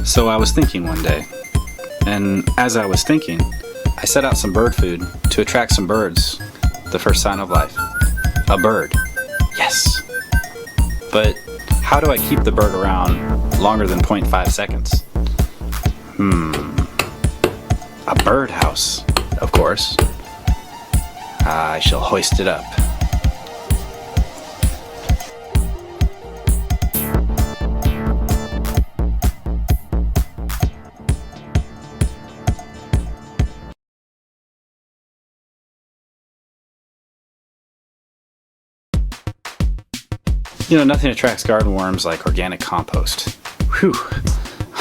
So I was thinking one day, and as I was thinking, I set out some bird food to attract some birds. The first sign of life. A bird. Yes. But how do I keep the bird around longer than 0.5 seconds? A birdhouse, of course. I shall hoist it up. You know, nothing attracts garden worms like organic compost. Whew.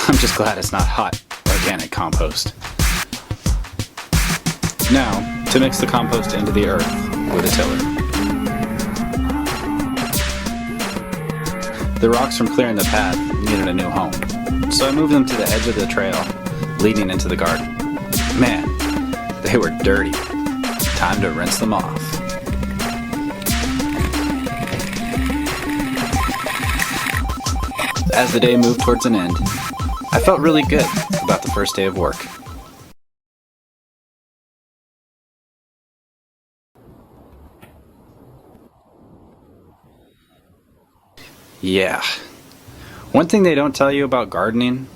I'm just glad it's not hot organic compost. Now, to mix the compost into the earth with a tiller. The rocks from clearing the path needed a new home, so I moved them to the edge of the trail leading into the garden. Man, they were dirty. Time to rinse them off. As the day moved towards an end, I felt really good about the first day of work. Yeah. One thing they don't tell you about gardening,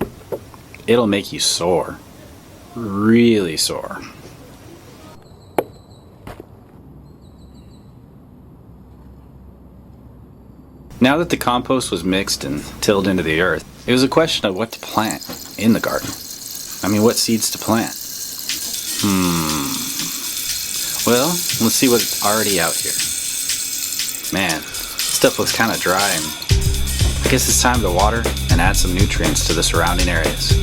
it'll make you sore. Really sore. Now that the compost was mixed and tilled into the earth, it was a question of what to plant in the garden. I mean, what seeds to plant? Well, let's see what's already out here. Man, stuff looks kind of dry, and I guess it's time to water and add some nutrients to the surrounding areas.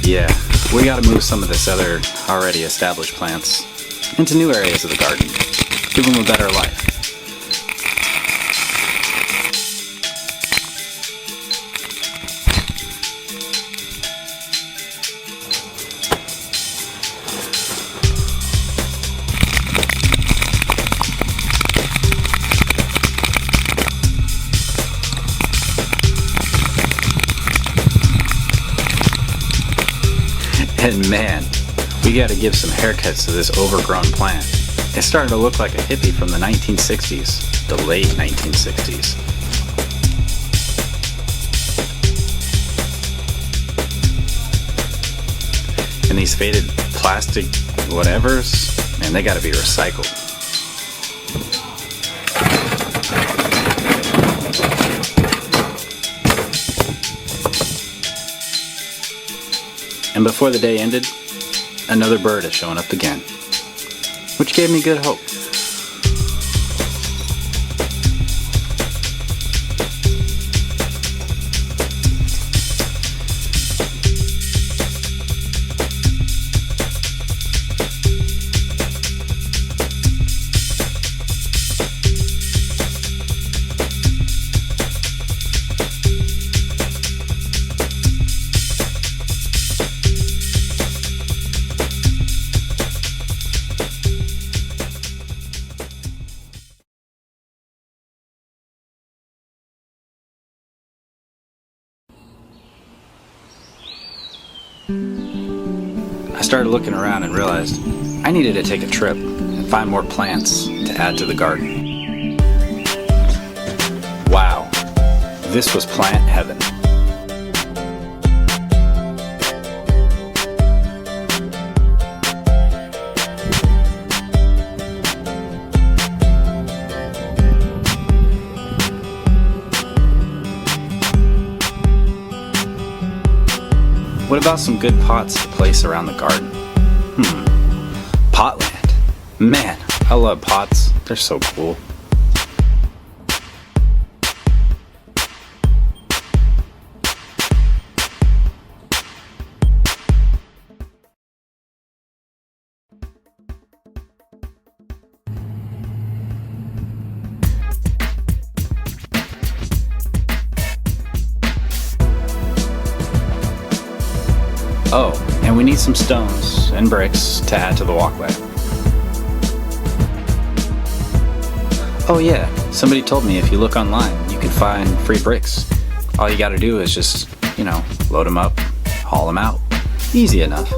Yeah, we gotta move some of this other already established plants into new areas of the garden. Give them a better life. And man, we gotta give some haircuts to this overgrown plant. It's starting to look like a hippie from the 1960s, the late 1960s. And these faded plastic whatevers, man, they gotta be recycled. And before the day ended, another bird had shown up again, which gave me good hope. I started looking around and realized I needed to take a trip and find more plants to add to the garden. Wow, this was plant heaven. What about some good pots to place around the garden? Potland. Man, I love pots. They're so cool. Oh, and we need some stones and bricks to add to the walkway. Oh yeah, somebody told me if you look online, you can find free bricks. All you gotta do is just, load them up, haul them out. Easy enough.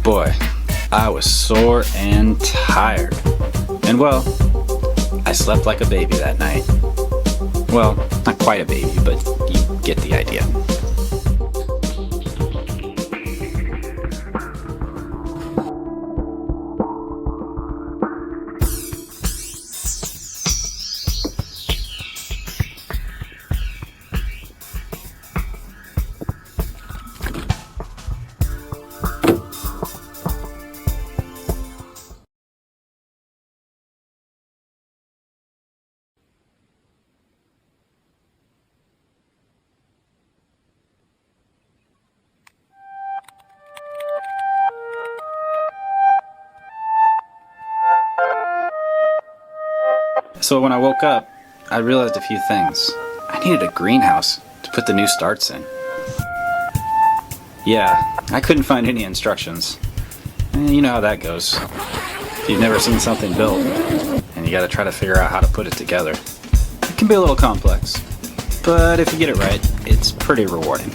Boy, I was sore and tired. And well, I slept like a baby that night. Well, not quite a baby, but you get the idea. So when I woke up, I realized a few things. I needed a greenhouse to put the new starts in. Yeah, I couldn't find any instructions. You know how that goes. If you've never seen something built, and you gotta try to figure out how to put it together, it can be a little complex. But if you get it right, it's pretty rewarding.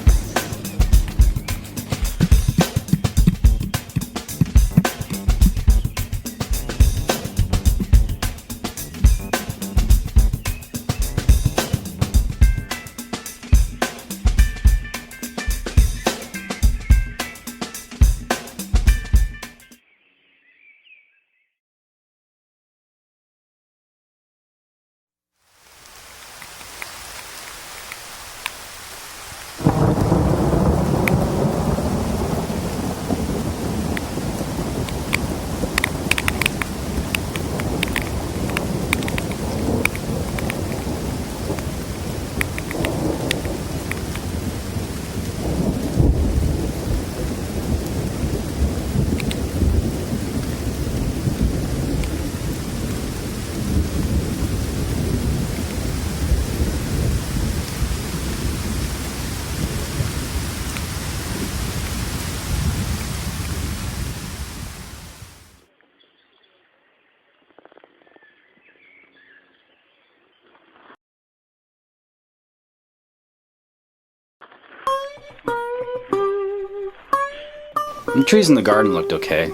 The trees in the garden looked okay,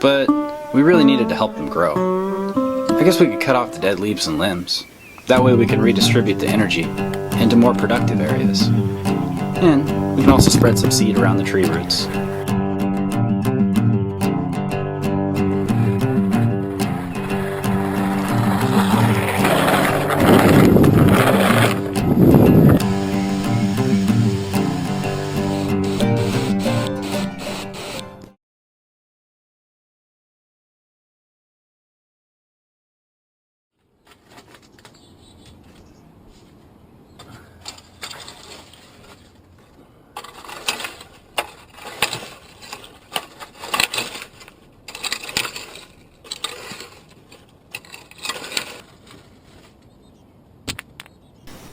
but we really needed to help them grow. I guess we could cut off the dead leaves and limbs. That way we can redistribute the energy into more productive areas. And we can also spread some seed around the tree roots.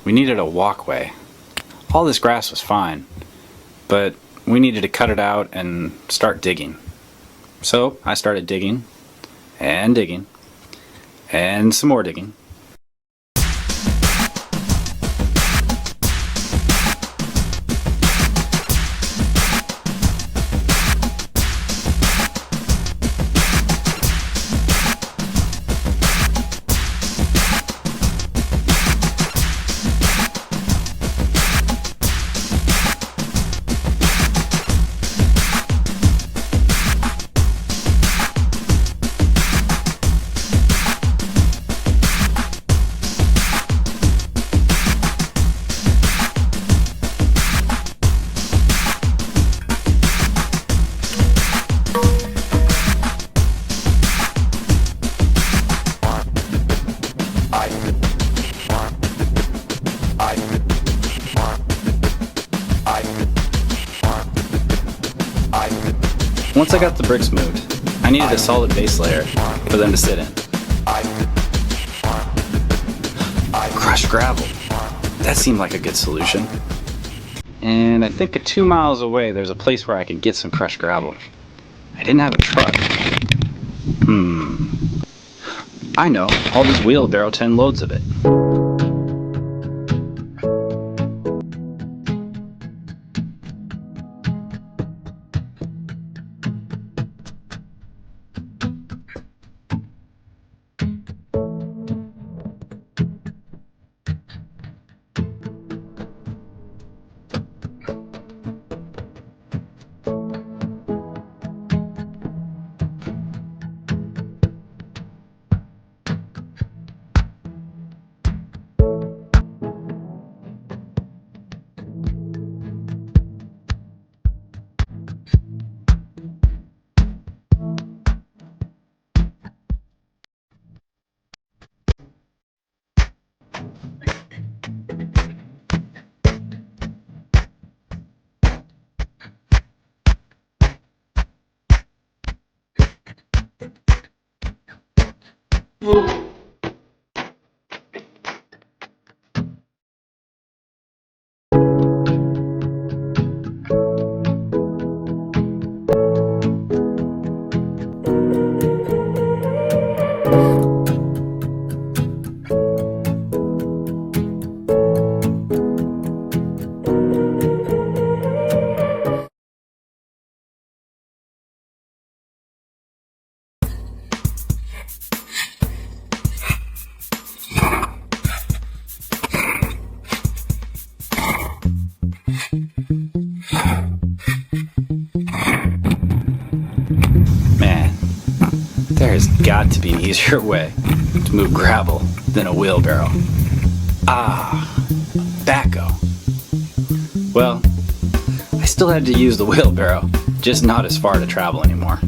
We needed a walkway. All this grass was fine, but we needed to cut it out and start digging. So I started digging, and digging, and some more digging. Once I got the bricks moved, I needed a solid base layer for them to sit in. Crushed gravel. That seemed like a good solution. And I think 2 miles away there's a place where I could get some crushed gravel. I didn't have a truck. I know, I'll just wheelbarrow 10 loads of it. Man, there has got to be an easier way to move gravel than a wheelbarrow. Backhoe. Well, I still had to use the wheelbarrow, just not as far to travel anymore.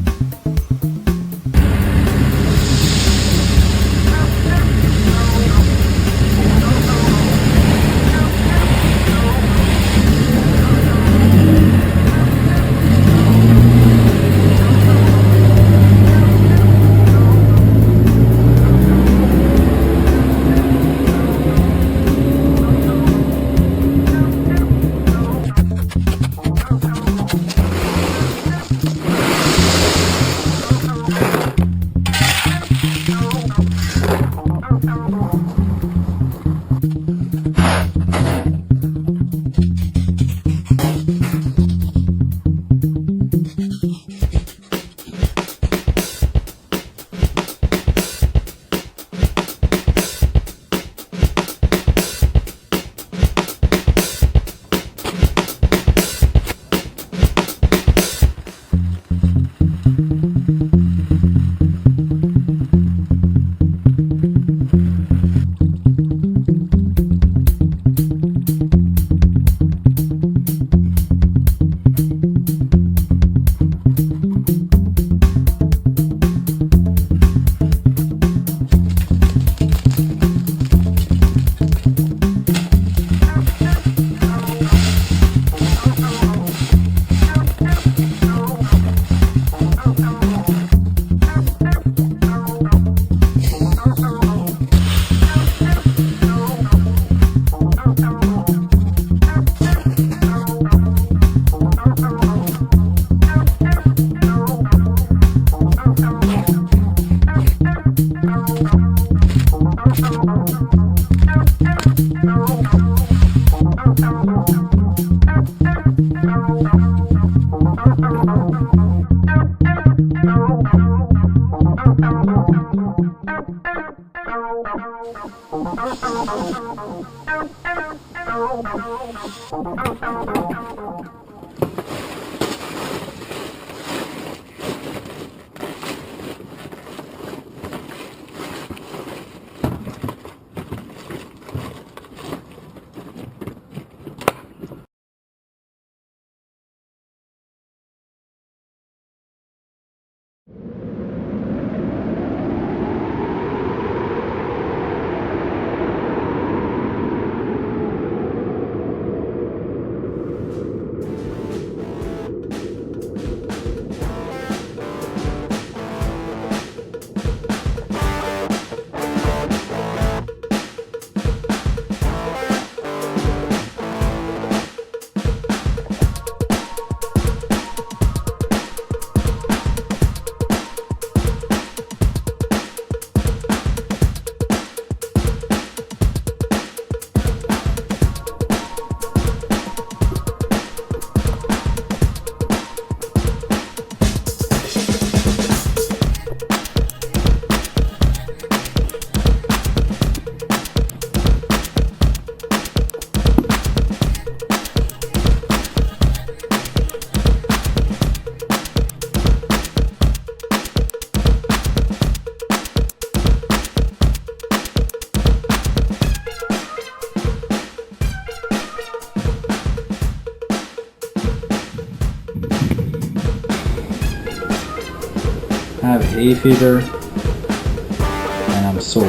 have hay fever, and I'm sore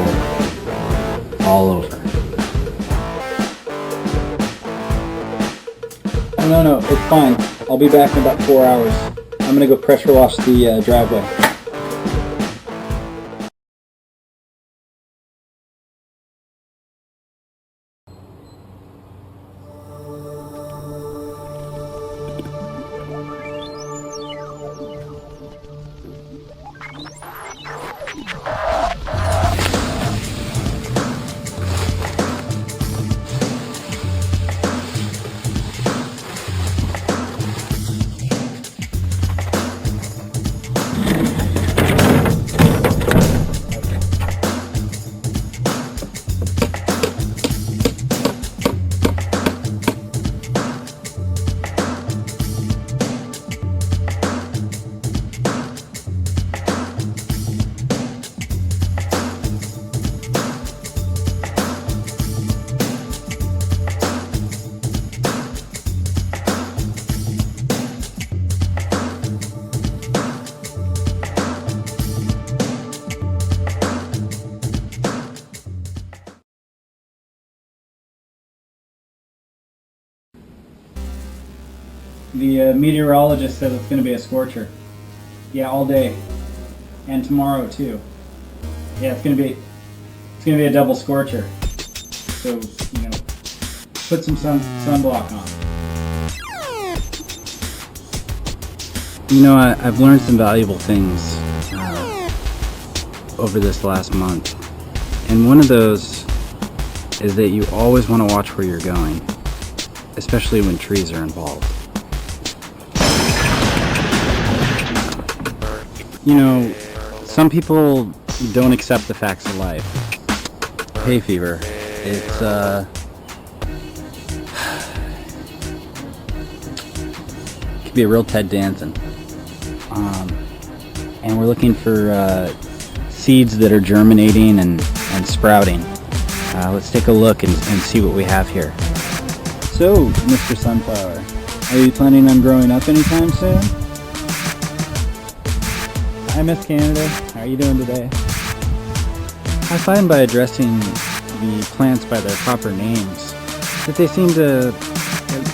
all over. Oh, no, it's fine. I'll be back in about 4 hours. I'm gonna go pressure wash the driveway. The meteorologist said it's going to be a scorcher. Yeah, all day, and tomorrow too. Yeah, it's going to be a double scorcher. So put some sunblock on. I've learned some valuable things over this last month, and one of those is that you always want to watch where you're going, especially when trees are involved. Some people don't accept the facts of life. Hay fever, it could be a real Ted Danson. And we're looking for seeds that are germinating and sprouting. Let's take a look and see what we have here. So, Mr. Sunflower, are you planning on growing up anytime soon? Hi, Miss Canada. How are you doing today? I find by addressing the plants by their proper names that they seem to...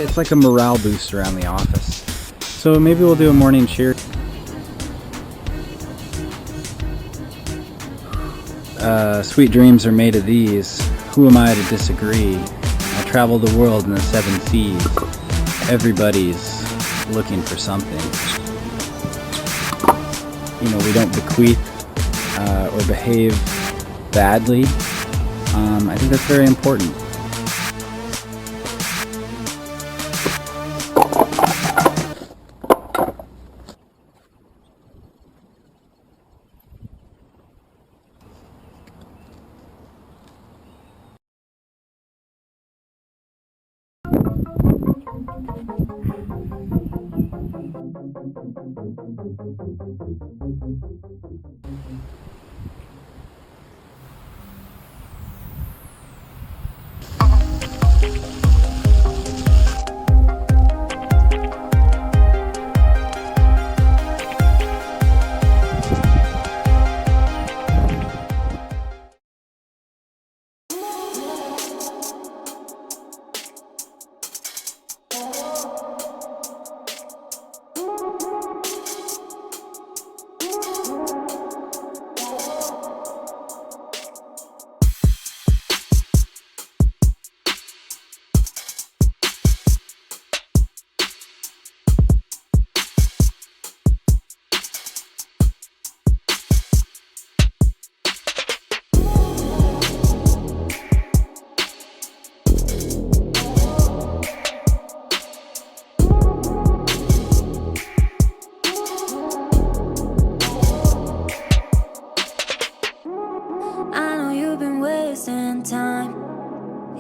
It's like a morale boost around the office. So maybe we'll do a morning cheer. Sweet dreams are made of these. Who am I to disagree? I travel the world in the 7 seas. Everybody's looking for something. We don't bequeath or behave badly. I think that's very important.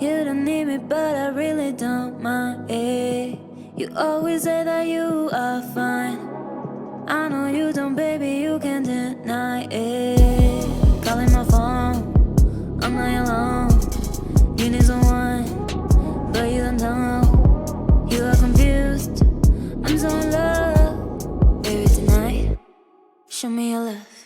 You don't need me, but I really don't mind it. You always say that you are fine. I know you don't, baby, you can't deny it. Calling my phone, I'm not alone. You need someone, but you don't know. You are confused, I'm so in love. Baby, tonight, show me your love.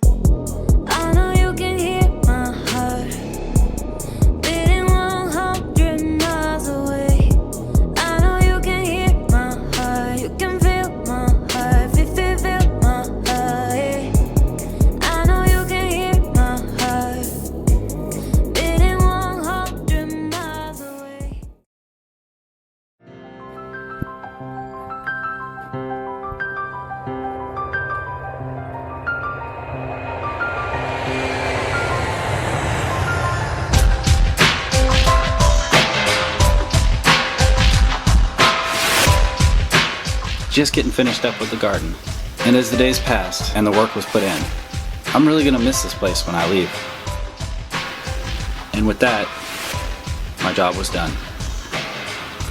just getting finished up with the garden. And as the days passed and the work was put in, I'm really gonna miss this place when I leave. And with that, my job was done.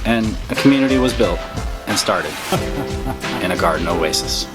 And a community was built and started in a garden oasis.